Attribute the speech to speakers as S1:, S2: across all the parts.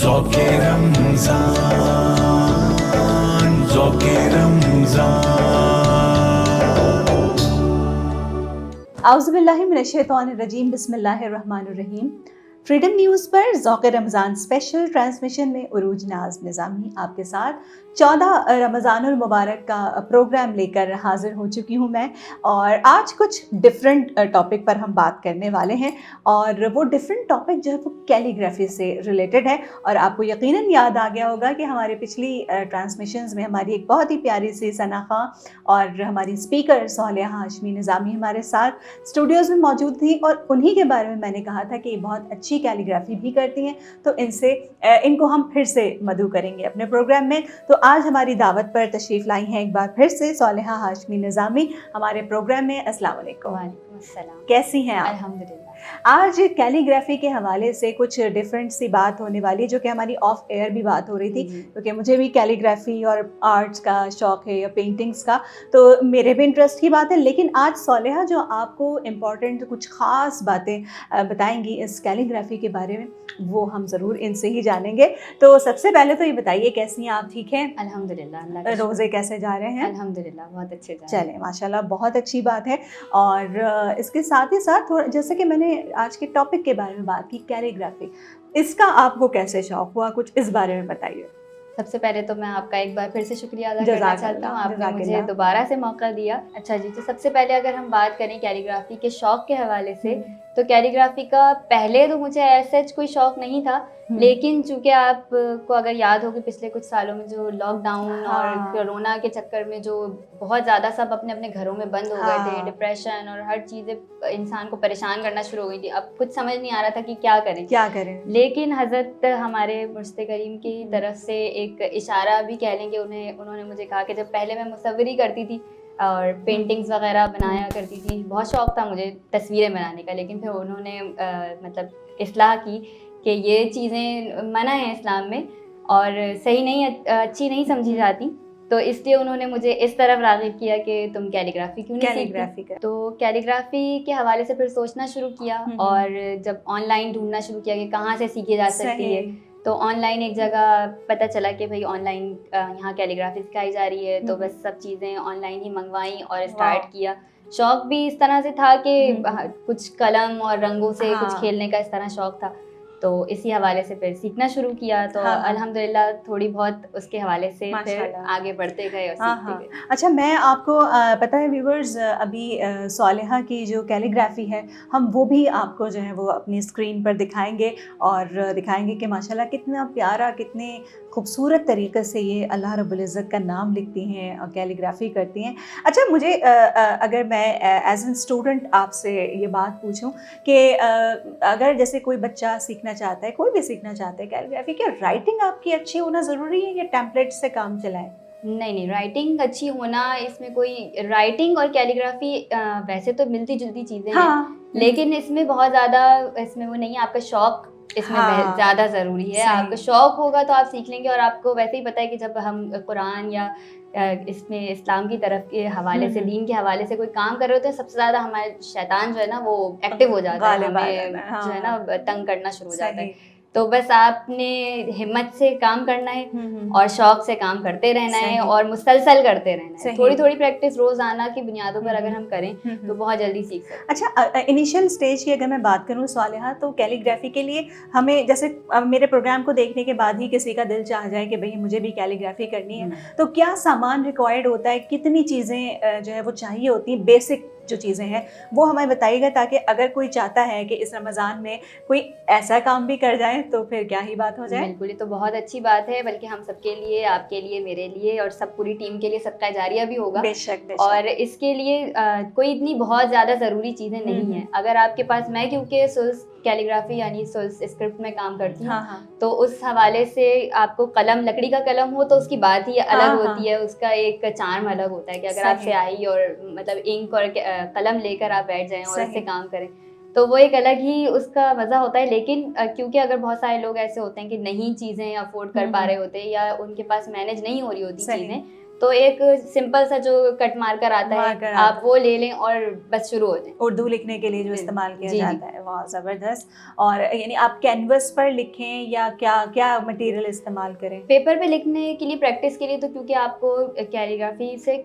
S1: ذوق رمضان، ذوق رمضان۔
S2: اعوذ باللہ من الشیطان الرجیم، بسم اللہ الرحمن الرحیم۔ فریڈم نیوز پر ذوق رمضان اسپیشل ٹرانسمیشن میں عروج ناز نظامی آپ کے ساتھ 14 رمضان المبارک کا پروگرام لے کر حاضر ہو چکی ہوں میں، اور آج کچھ ڈفرینٹ ٹاپک پر ہم بات کرنے والے ہیں، اور وہ ڈفرینٹ ٹاپک جو ہے وہ کیلیگرافی سے ریلیٹڈ ہے۔ اور آپ کو یقیناً یاد آ گیا ہوگا کہ ہماری پچھلی ٹرانسمیشنز میں ہماری ایک بہت ہی پیاری سی ثنا خاں اور ہماری اسپیکر صالحہ ہاشمی نظامی ہمارے ساتھ اسٹوڈیوز میں موجود تھیں، اور انہی کے بارے میں میں نے کہا تھا کہ یہ بہت اچھی کیلیگرافی بھی کرتی ہیں، تو ان کو ہم پھر سے مدعو کریں گے اپنے پروگرام میں۔ تو آج ہماری دعوت پر تشریف لائی ہیں ایک بار پھر سے صالحہ ہاشمی نظامی ہمارے پروگرام میں۔ السلام علیکم۔
S3: وعلیکم السلام۔
S2: کیسی ہیں آپ؟
S3: الحمدللہ۔
S2: آج کیلیگرافی کے حوالے سے کچھ ڈفرینٹ سی بات ہونے والی، جو کہ ہماری آف ایئر بھی بات ہو رہی تھی، کیونکہ مجھے بھی کیلیگرافی اور آرٹس کا شوق ہے یا پینٹنگس کا، تو میرے بھی انٹرسٹ کی بات ہے۔ لیکن آج صالحہ جو آپ کو امپورٹنٹ کچھ خاص باتیں بتائیں گی اس کیلیگرافی کے بارے میں، وہ ہم ضرور ان سے ہی جانیں گے۔ تو سب سے پہلے تو یہ بتائیے کیسی ہیں آپ؟ ٹھیک ہیں؟
S3: الحمدللہ، اللہ کا
S2: روزے کیسے جا رہے ہیں؟
S3: الحمدللہ بہت اچھے جا رہے ہیں۔
S2: چلیں ماشاءاللہ، بہت اچھی بات ہے۔ اور اس کے ساتھ ہی ساتھ جیسے کہ میں نے آج کے ٹاپک کے بارے میں بات کی، کیلیگرافی، اس کا آپ کو کیسے شوق ہوا؟ کچھ اس بارے میں بتائیے۔
S3: سب سے پہلے تو میں آپ کا ایک بار پھر سے شکریہ ادا کرنا چاہتی ہوں، آپ نے مجھے دوبارہ سے موقع دیا۔ اچھا جی، تو سب سے پہلے اگر ہم بات کریں کیلیگرافی کے شوق کے حوالے سے، تو کیلیگرافی کا پہلے تو مجھے ایسا کوئی شوق نہیں تھا، لیکن چونکہ آپ کو اگر یاد ہوگی پچھلے کچھ سالوں میں جو لاک ڈاؤن اور کورونا کے چکر میں جو بہت زیادہ سب اپنے اپنے گھروں میں بند ہو گئے تھے، ڈپریشن اور ہر چیزیں انسان کو پریشان کرنا شروع ہو گئی تھی، اب کچھ سمجھ نہیں آ رہا تھا کہ کیا کریں۔ لیکن حضرت ہمارے مرشد کریم کی طرف سے ایک اشارہ بھی کہہ لیں کہ انہوں نے مجھے کہا کہ جب پہلے میں مصوری کرتی تھی اور پینٹنگز وغیرہ بنایا کرتی تھی، بہت شوق تھا مجھے تصویریں بنانے کا، لیکن پھر انہوں نے مطلب اصلاح کی کہ یہ چیزیں منع ہیں اسلام میں اور صحیح نہیں، اچھی نہیں سمجھی جاتی، تو اس لیے انہوں نے مجھے اس طرف راغب کیا کہ تم کیلیگرافی کیوں نہیں سیکھتی۔ تو کیلیگرافی کے حوالے سے پھر سوچنا شروع کیا، اور جب آن لائن ڈھونڈنا شروع کیا کہ کہاں سے سیکھی جا سکتی ہے، تو آن لائن ایک جگہ پتہ چلا کہ بھائی آن لائن یہاں کیلیگرافی سکھائی جا رہی ہے، تو بس سب چیزیں آن لائن ہی منگوائیں اور اسٹارٹ کیا۔ شوق بھی اس طرح سے تھا کہ کچھ قلم اور رنگوں سے کچھ کھیلنے کا اس طرح شوق تھا، تو اسی حوالے سے پھر سیکھنا شروع کیا، تو الحمدللہ تھوڑی بہت اس کے حوالے سے پھر آگے بڑھتے گئے اور سیکھتے گئے۔
S2: اچھا، میں آپ کو پتہ ہے ویورز، ابھی صالحہ کی جو کیلیگرافی ہے ہم وہ بھی آپ کو جو ہے وہ اپنی اسکرین پر دکھائیں گے، اور دکھائیں گے کہ ماشاءاللہ کتنا پیارا، کتنے خوبصورت طریقے سے یہ اللہ رب العزت کا نام لکھتی ہیں اور کیلیگرافی کرتی ہیں۔ اچھا، مجھے اگر میں ایز این اسٹوڈنٹ آپ سے یہ بات پوچھوں کہ اگر جیسے کوئی بچہ سیکھنا چاہتا ہے، کوئی بھی سیکھنا چاہتا ہے کیلیگرافی، کیا رائٹنگ آپ کی اچھی ہونا ضروری ہے یا ٹیمپلیٹ سے کام چلائیں؟
S3: نہیں، رائٹنگ اچھی ہونا، اس میں کوئی رائٹنگ اور کیلیگرافی ویسے تو ملتی جلتی چیزیں ہیں، لیکن اس میں بہت زیادہ اس میں وہ نہیں ہے، آپ کا شوق اس میں زیادہ ضروری ہے۔ آپ کا شوق ہوگا تو آپ سیکھ لیں گے، اور آپ کو ویسے ہی پتہ ہے کہ جب ہم قرآن یا اس میں اسلام کی طرف کے حوالے سے، دین کے حوالے سے کوئی کام کر رہے ہوتے ہیں، سب سے زیادہ ہمارے شیطان جو ہے نا وہ ایکٹیو ہو جاتا ہے، ہمیں جو ہے نا تنگ کرنا شروع ہو جاتا ہے۔ تو بس آپ نے ہمت سے کام کرنا ہے اور شوق سے کام کرتے رہنا ہے اور مسلسل کرتے رہنا ہے۔ تھوڑی تھوڑی پریکٹس روزانہ کی بنیادوں پر اگر ہم کریں تو بہت جلدی سیکھ سکتے ہیں۔
S2: اچھا، انیشیل سٹیج کی اگر میں بات کروں صالحہ، تو کیلیگرافی کے لیے ہمیں، جیسے میرے پروگرام کو دیکھنے کے بعد ہی کسی کا دل چاہ جائے کہ بھئی مجھے بھی کیلیگرافی کرنی ہے، تو کیا سامان ریکوائرڈ ہوتا ہے؟ کتنی چیزیں جو ہے وہ چاہیے ہوتی ہیں؟ بیسک جو چیزیں ہیں وہ ہمیں بتائیے گا، تاکہ اگر کوئی چاہتا ہے کہ اس رمضان میں کوئی ایسا کام بھی کر جائے تو پھر کیا ہی بات ہو جائے۔
S3: بالکل، یہ تو بہت اچھی بات ہے، بلکہ ہم سب کے لیے، آپ کے لیے، میرے لیے اور سب پوری ٹیم کے لیے صدقہ جاریہ بھی ہوگا۔
S2: بے شک۔
S3: اور اس کے لیے کوئی اتنی بہت زیادہ ضروری چیزیں نہیں ہیں۔ اگر آپ کے پاس، میں کیونکہ سلس کیلیگرافی یعنی سلس اسکرپٹ میں کام کرتی ہوں، تو اس حوالے سے آپ کو قلم، لکڑی کا قلم ہو تو اس کی بات ہی الگ ہوتی ہے، اس کا ایک چارم الگ ہوتا ہے کہ اگر آپ سیاہی اور مطلب انک اور قلم لے کر آپ بیٹھ جائیں اور اس سے کام کریں تو وہ ایک الگ ہی اس کا مزہ ہوتا ہے۔ لیکن کیونکہ اگر بہت سارے لوگ ایسے ہوتے ہیں کہ نہیں چیزیں افورڈ کر پا رہے ہوتے یا ان کے پاس مینیج نہیں ہو رہی ہوتی چیزیں، تو ایک سمپل سا جو کٹ مارکر آتا ہے آپ وہ لے لیں اور بس شروع ہو جائیں.
S2: اردو لکھنے کے لیے جو استعمال کیا جاتا ہے. واہ زبردست. اور یعنی آپ کینوس پر لکھیں یا کیا مٹیریل استعمال کریں؟
S3: پیپر پہ لکھنے کے لیے پریکٹس کے لیے تو کیونکہ آپ کو کیلیگرافی سے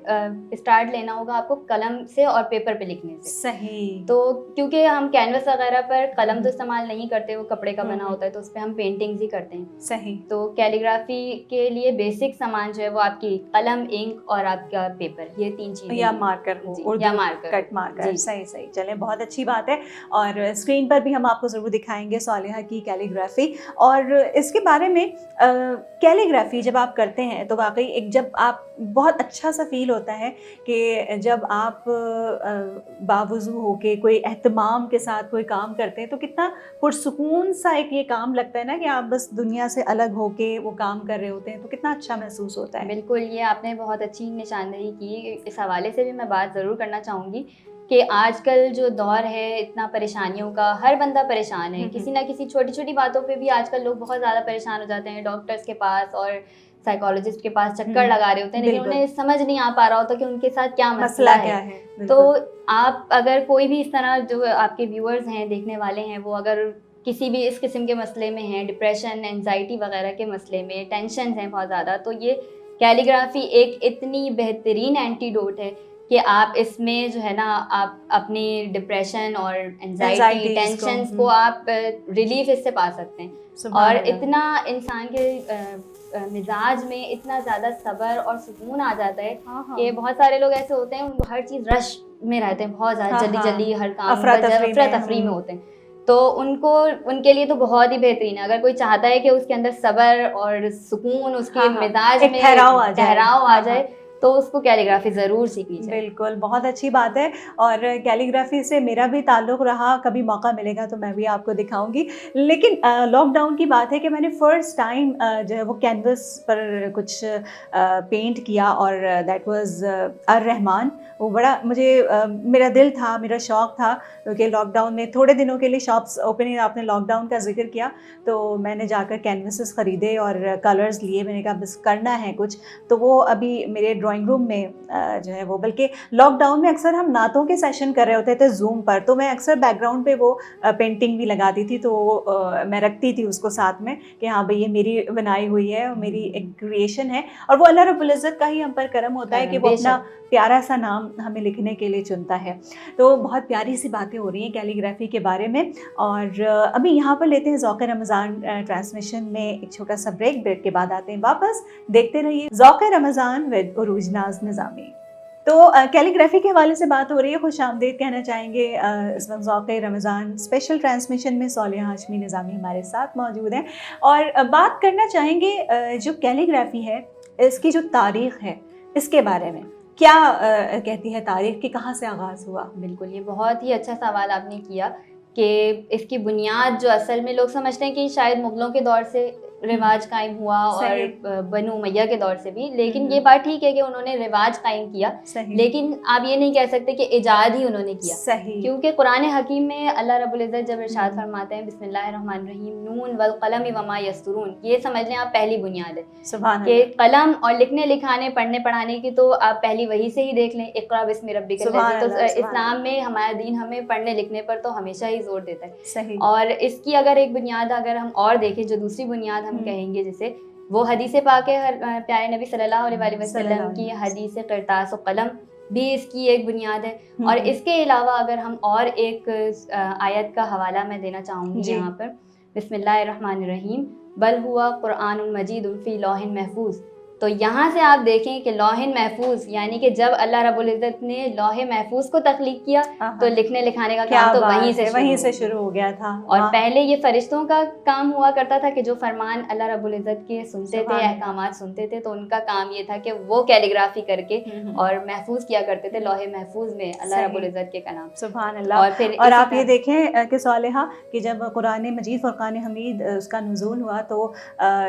S3: اسٹارٹ لینا ہوگا آپ کو قلم سے اور پیپر پہ لکھنے سے.
S2: صحیح.
S3: تو کیونکہ ہم کینوس وغیرہ پر قلم تو استعمال نہیں کرتے, وہ کپڑے کا بنا ہوتا ہے تو اس پہ ہم پینٹنگز ہی کرتے ہیں.
S2: صحیح.
S3: تو کیلیگرافی کے لیے بیسک سامان جو ہے وہ آپ کی قلم, انک اور آپ کا پیپر, یہ 3 چیزیں,
S2: یا مارکر ہو,
S3: یا مارکر,
S2: کٹ مارکر. صحیح. چلیں بہت اچھی بات ہے. اور اسکرین پر بھی ہم آپ کو ضرور دکھائیں گے صالحہ کی کیلیگرافی. اور اس کے بارے میں کیلیگرافی جب آپ کرتے ہیں تو واقعی ایک جب آپ بہت اچھا سا فیل ہوتا ہے کہ جب آپ باوضو ہو کے کوئی اہتمام کے ساتھ کوئی کام کرتے ہیں تو کتنا پرسکون سا ایک یہ کام لگتا ہے نا کہ آپ بس دنیا سے الگ ہو کے وہ کام کر رہے ہوتے ہیں تو کتنا اچھا محسوس ہوتا ہے.
S3: بالکل, یہ آپ نے بہت اچھی نشاندہی کی. اس حوالے سے بھی میں بات ضرور کرنا چاہوں گی کہ آج کل جو دور ہے اتنا پریشانیوں کا, ہر بندہ پریشان ہے کسی نہ کسی چھوٹی چھوٹی باتوں پہ بھی. آج کل لوگ بہت زیادہ پریشان ہو جاتے ہیں, ڈاکٹرس کے پاس اور سائیکالوجسٹ کے پاس چکر لگا رہے ہوتے ہیں, لیکن انہیں سمجھ نہیں آ پا رہا ہوتا کہ ان کے ساتھ کیا مسئلہ ہے. تو آپ اگر کوئی بھی اس طرح جو آپ کے ویورز ہیں, دیکھنے والے ہیں, وہ اگر کسی بھی اس قسم کے مسئلے میں ہیں, ڈپریشن, اینزائٹی وغیرہ کے مسئلے میں, ٹینشنز ہیں بہت زیادہ, تو یہ کیلیگرافی ایک اتنی بہترین اینٹیڈوٹ ہے کہ آپ اس میں جو ہے نا آپ اپنی ڈپریشن اور انزائٹی ٹینشنز کو آپ ریلیف اس سے پا سکتے ہیں. اور اتنا انسان کے مزاج میں اتنا زیادہ صبر اور سکون آ جاتا ہے کہ بہت سارے لوگ ایسے ہوتے ہیں ان کو ہر چیز رش میں رہتے ہیں, بہت زیادہ جلدی ہر کام افراتفری میں ہوتے ہیں. تو ان کے لیے تو بہت ہی بہترین ہے. اگر کوئی چاہتا ہے کہ اس کے اندر صبر اور سکون, اس کے مزاج میں ٹھہراؤ آ جائے, تو اس کو کیلیگرافی ضرور سیکھنی چاہیے.
S2: بالکل, بہت اچھی بات ہے. اور کیلیگرافی سے میرا بھی تعلق رہا, کبھی موقع ملے گا تو میں بھی آپ کو دکھاؤں گی. لیکن لاک ڈاؤن کی بات ہے کہ میں نے فرسٹ ٹائم جو ہے وہ کینوس پر کچھ پینٹ کیا, اور دیٹ واز الرحمان. وہ بڑا مجھے میرا دل تھا, میرا شوق تھا, کیونکہ لاک ڈاؤن میں تھوڑے دنوں کے لیے شاپس اوپن, آپ نے لاک ڈاؤن کا ذکر کیا, تو میں نے جا کر کینوسز خریدے اور کلرز لیے. میں نے کہا بس کرنا ہے کچھ, تو وہ ابھی میرے ڈرائنگ روم میں جو ہے وہ, بلکہ لاک ڈاؤن میں اکثر ہم نعتوں کے سیشن کر رہے ہوتے تھے زوم پر, تو میں اکثر بیک گراؤنڈ پہ وہ پینٹنگ بھی لگاتی تھی, تو میں رکھتی تھی اس کو ساتھ میں کہ ہاں بھئی یہ میری بنائی ہوئی ہے, میری ایک کریشن ہے. اور وہ اللہ رب العزت کا ہی ہم پر کرم ہوتا ہے کہ وہ اپنا پیارا سا نام ہمیں لکھنے کے لیے چنتا ہے. تو بہت پیاری سی باتیں ہو رہی ہیں کیلیگرافی کے بارے میں. اور ابھی یہاں پر لیتے ہیں ذوق رمضان ٹرانسمیشن میں ایک چھوٹا سا بریک کے بعد آتے ہیں واپس. دیکھتے رہیے ذوق رمضان ود عروج ناز نظامی. تو کیلیگرافی کے حوالے سے بات ہو رہی ہے. خوش آمدید کہنا چاہیں گے اس وقت ذوق رمضان اسپیشل ٹرانسمیشن میں صالحہ ہاشمی نظامی ہمارے ساتھ موجود ہیں, اور بات کرنا چاہیں گے جو کیلیگرافی ہے اس کی جو تاریخ ہے اس کے بارے میں. کیا کہتی ہے تاریخ کہ کہاں سے آغاز ہوا؟
S3: بالکل, یہ بہت ہی اچھا سوال آپ نے کیا کہ اس کی بنیاد جو اصل میں لوگ سمجھتے ہیں کہ شاید مغلوں کے دور سے رواج قائم ہوا اور بنو امیہ کے دور سے بھی, لیکن یہ بات ٹھیک ہے کہ انہوں نے رواج قائم کیا, لیکن آپ یہ نہیں کہہ سکتے کہ ایجاد ہی انہوں نے کیا. کیونکہ قرآن حکیم میں اللہ رب العزت جب ارشاد فرماتے ہیں بسم اللہ الرحمن الرحیم نون والقلم وما یسطرون, یہ سمجھ لیں آپ پہلی بنیاد ہے کہ قلم اور لکھنے لکھانے پڑھنے پڑھانے کی تو آپ پہلی وہی سے ہی دیکھ لیں, اقرا بسم ربک الذی. تو اسلام میں ہمارا دین ہمیں پڑھنے لکھنے پر تو ہمیشہ ہی زور دیتا ہے. اور اس کی اگر ایک بنیاد اگر ہم اور دیکھیں, جو دوسری بنیاد ہم کہیں گے جسے, وہ حدیث پاک ہے پیارے نبی صلی اللہ علیہ وسلم کی حدیث قرطاس و قلم بھی اس کی ایک بنیاد ہے. اور اس کے علاوہ اگر ہم اور ایک آیت کا حوالہ میں دینا چاہوں گی یہاں پر, بسم اللہ الرحمن الرحیم بل ہوا قرآن مجید فی لوح محفوظ. تو یہاں سے آپ دیکھیں کہ لوح محفوظ یعنی کہ جب اللہ رب العزت نے لوح محفوظ کو تخلیق کیا تو لکھنے لکھانے کا کام تو وہیں سے شروع ہو گیا تھا. اور پہلے یہ فرشتوں کا کام ہوا کرتا تھا کہ جو فرمان اللہ رب العزت کے سنتے تھے, احکامات سنتے تھے, تو ان کا کام یہ تھا کہ وہ کیلیگرافی کر کے اور محفوظ کیا کرتے تھے لوح محفوظ میں اللہ رب العزت کے کلام.
S2: سبحان اللہ. اور آپ یہ دیکھیں کہ صالحہ کہ جب قرآن مجید فرقان حمید اس کا نزول ہوا تو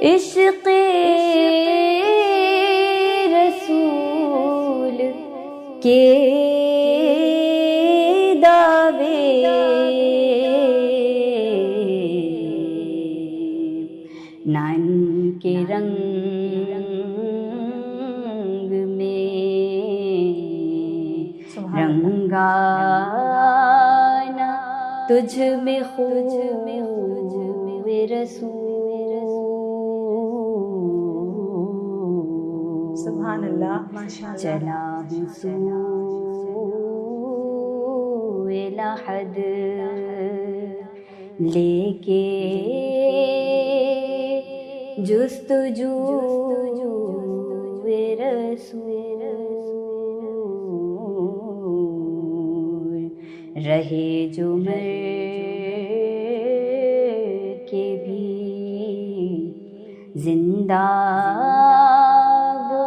S3: عشق رسول کے دعوے نان کے رنگ میں رنگانا تجھ میں خوب رسول
S2: سبحان اللہ ماشاء اللہ
S3: چلا ہوں سوئے لحد لے کے جستجو رسول رہے جو مر کے بھی زندہ وہ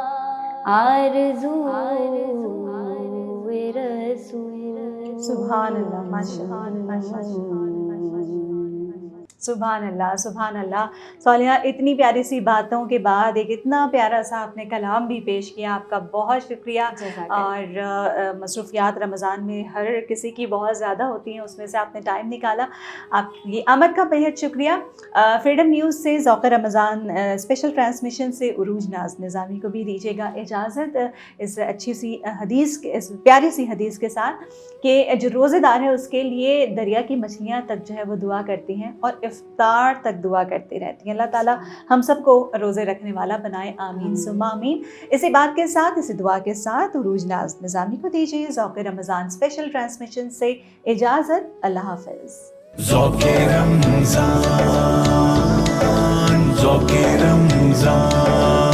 S3: آرزو رسول
S2: سبحان اللہ ماشاء اللہ سبحان اللہ سبحان اللہ. صالحہ اتنی پیاری سی باتوں کے بعد ایک اتنا پیارا سا آپ نے کلام بھی پیش کیا, آپ کا بہت شکریہ. اور مصروفیات رمضان میں ہر کسی کی بہت زیادہ ہوتی ہیں, اس میں سے آپ نے ٹائم نکالا, آپ کی آمد کا بہت شکریہ. فریڈم نیوز سے ذوق رمضان اسپیشل ٹرانسمیشن سے عروج ناز نظامی کو بھی دیجیے گا اجازت اس اچھی سی حدیث اس پیاری سی حدیث کے ساتھ کہ جو روزے دار ہے اس کے لیے دریا کی مچھلیاں تک جو ہے وہ دعا کرتی ہیں اور افطار تک دعا کرتی رہتی ہیں. اللہ تعالیٰ ہم سب کو روزے رکھنے والا بنائے, آمین ثم آمین. اسی بات کے ساتھ اسی دعا کے ساتھ عروج ناز نظامی کو دیجیے ذوق رمضان اسپیشل ٹرانسمیشن سے اجازت. اللہ حافظ.
S1: ذوق رمضان ذوق رمضان.